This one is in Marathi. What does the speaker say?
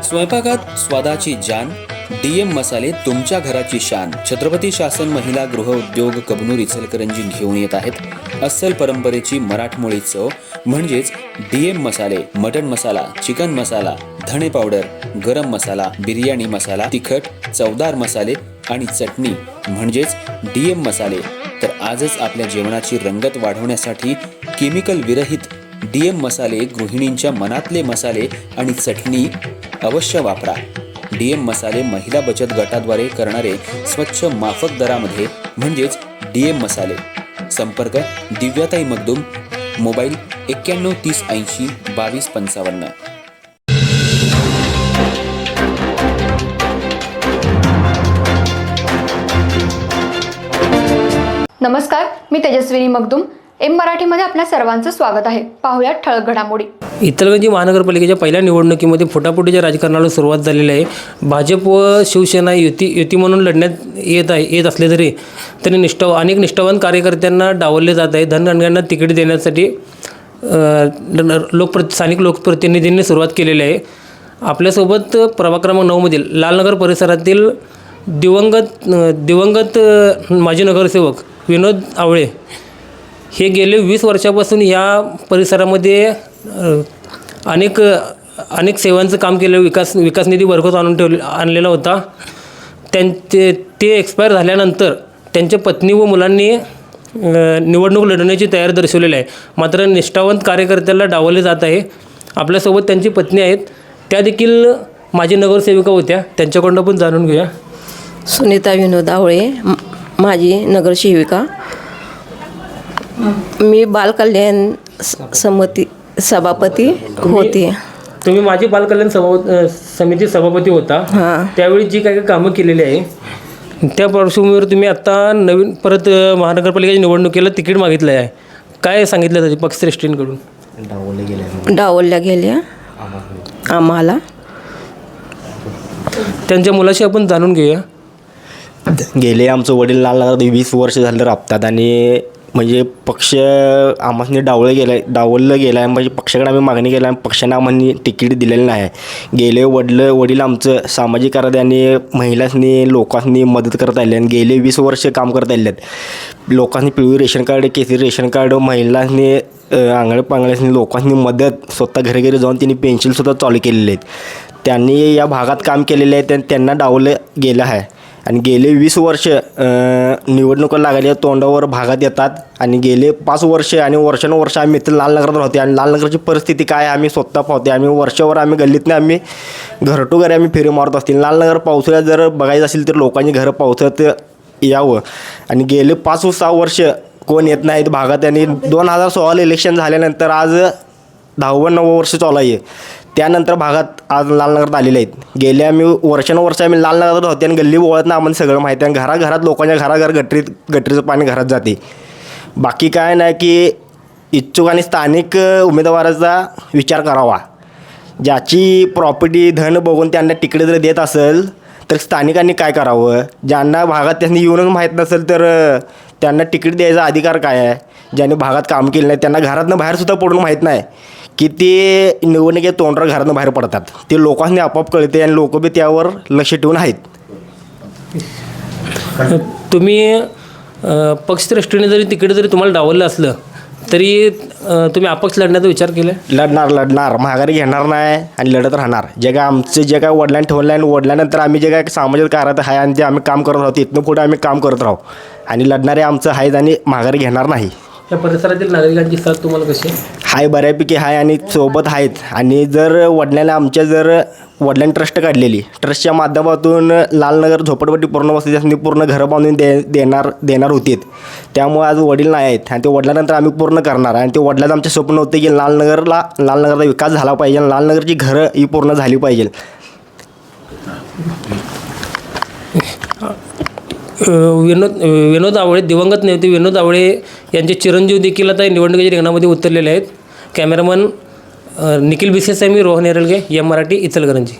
स्वयंपाकात स्वादाची जान, डीएम मसाले तुमच्या घराची शान. छत्रपती शासन महिला गृह उद्योग कबनूर इचलकरंजी घेऊन येत आहेत अस्सल परंपरेची मराठमोळी चव म्हणजेच डीएम मसाले. मटन मसाला, चिकन मसाला, धणे पावडर, गरम मसाला, बिर्याणी मसाला, तिखट, चवदार मसाले आणि चटणी म्हणजेच डीएम मसाले. तर आजच आपल्या जेवणाची रंगत वाढवण्यासाठी केमिकल विरहित डीएम मसाले, गृहिणींच्या मनातले मसाले आणि चटणी अवश्य वापरा. डीएम मसाले महिला बचत गटाद्वारे करणारे स्वच्छ माफक दरामध्ये म्हणजेच डीएम मसाले. संपर्क दिव्याताई मगदूम, मोबाईल 91 30 80 22 55. नमस्कार, मी तेजस्विनी मगदूम. एम मराठीमध्ये आपल्या सर्वांचं स्वागत आहे. पाहूयात ठळक घडामोडी. इचलकरंजी महानगरपालिकेच्या पहिल्या निवडणुकीमध्ये फुटाफुटीच्या राजकारणाला सुरुवात झालेली आहे. भाजप व शिवसेना युती म्हणून लढण्यात येत असले तरी अनेक निष्ठावान कार्यकर्त्यांना डावलले जात आहे. धनगणना तिकीट देण्यासाठी स्थानिक लोकप्रतिनिधींनी सुरुवात केलेली आहे. आपल्यासोबत प्रभाग क्रमांक 9 मधील लालनगर परिसरातील दिवंगत माजी नगरसेवक विनोद आवळे हे गेले 20 वर्षापासून या परिसरामध्ये अनेक सेवांचं काम केलं. विकास निधी भरघोस आणलेला होता. ते एक्सपायर झाल्यानंतर त्यांच्या पत्नी व मुलांनी निवडणूक लढवण्याची तयारी दर्शवलेली आहे. मात्र निष्ठावंत कार्यकर्त्याला डावलले जात आहे. आपल्यासोबत त्यांची पत्नी आहेत, त्या देखील माजी नगरसेविका होत्या. त्यांच्याकडून पण जाणून घेऊया. सुनीता विनोद आवळे, माझी नगरसेविका. मी बालकल्याण समिती सभापती होते. तुम्ही माझी बालकल्याण समिती सभापती होता. त्यावेळी जी काही कामं केलेली आहे त्या पार्श्वभूमीवर तुम्ही आता नवीन परत महानगरपालिकेच्या निवडणुकीला तिकीट मागितलं आहे. काय सांगितलं त्याची पक्षश्रेष्ठींकडून? डावलल्या गेल्या आम्हाला. त्यांच्या मुलाशी आपण जाणून घेऊया. गेले आमचं वडील लालनगरात 20 वर्ष झालं राबतात आणि म्हणजे पक्ष आम्हाला डावललं गेलं आहे. म्हणजे पक्षाकडे आम्ही मागणी केली आहे, पक्षानं आम्हाला तिकीट दिलेलं नाही. गेले वडील आमचं सामाजिक कार्य आणि महिलांनी लोकांनी मदत करत आले आणि गेले 20 वर्ष काम करत आले आहेत. लोकांनी पिवळी रेशन कार्ड, केसरी रेशन कार्ड, महिलांनी आंगणेपांगण्यानी लोकांनी मदत स्वतः घरी जाऊन त्यांनी पेन्शनसुद्धा चालू केलेले आहेत. त्यांनी या भागात काम केलेले आहे, त्यांना डावलं गेलं आहे. आणि गेले 20 वर्ष निवडणुका लागल्या तोंडावर भागात येतात आणि गेले 5 वर्ष आणि वर्षानुवर्ष आम्ही इथं लालनगरात राहते आणि लालनगरची परिस्थिती काय आम्ही स्वतः पाहते. आम्ही वर्षावर आम्ही गल्लीतनं आम्ही घर टू घरी आम्ही फेरी मारत असतील. लालनगर पावसाळ्यात जर बघायचं असेल तर लोकांनी घरं पावसाळ्यात यावं आणि गेले 5-6 वर्ष कोण येत नाहीत भागात. आणि 2016 इलेक्शन झाल्यानंतर आज 10वं वर्ष चालू आहे. त्यानंतर भागात आज लालनगरात आलेले आहेत. गेल्या आम्ही वर्षानुवर्ष आम्ही लालनगरात होते आणि गल्ली बोळातनं आम्हाला सगळं माहिती आहे. घराघरात लोकांच्या घराघर गटरीचं पाणी घरात जाते. बाकी काय नाही की इच्छुक आणि स्थानिक उमेदवाराचा विचार करावा. ज्याची प्रॉपर्टी धन बघून त्यांना तिकीट जर देत असेल तर स्थानिकांनी काय करावं. ज्यांना भागात त्यांनी येऊनच माहीत नसेल तर त्यांना तिकीट द्यायचा अधिकार काय आहे. ज्यांनी भागात काम केलं नाही त्यांना घरातनं बाहेरसुद्धा पडून माहीत नाही की ते निवडणुकीच्या तोंडावर घरातून बाहेर पडतात. ते लोकांनी आपोआप कळते आणि लोक बी त्यावर लक्ष ठेवून आहेत. तुम्ही पक्षश्रेष्ठीने जरी तिकीट जरी तुम्हाला डावललं असलं तरी तुम्ही अपक्ष लढण्याचा विचार केला? लढणार माघारी घेणार नाही आणि लढत राहणार. जे काय वडिलांनी ठेवलं आणि वडिलांनंतर आम्ही जे काय सामाजिक कार्यात आहे आणि जे आम्ही काम करत राहतो इथनं पुढे आम्ही काम करत राहू आणि लढणारे आमचं आहेत आणि माघारी घेणार नाही. या परिसरातील नागरिकांची साथ तुम्हाला कशी आहे? बऱ्यापैकी आहे आणि सोबत आहेत. आणि जर वडिलांनी ट्रस्ट काढलेली, ट्रस्टच्या माध्यमातून लालनगर झोपडपट्टी पूर्ण वस्तीसाठी पूर्ण घरं बांधून देणार होते. त्यामुळे आज वडील नाही आहेत आणि ते वडिलांनंतर आम्ही पूर्ण करणार. आणि ते वडिलांचं आमचे स्वप्न होते की लालनगरचा विकास झाला पाहिजे, लालनगरची घरं ही पूर्ण झाली पाहिजे. विनोद आवळे, दिवंगत नेते विनोद आवळे यांचे चिरंजीव देखील आता निवडणुकीच्या रिंगणामध्ये उतरलेले आहेत. Cameraman Nikhil Bisesami, Rohan Eralge, M Marathi, Ichalkaranji.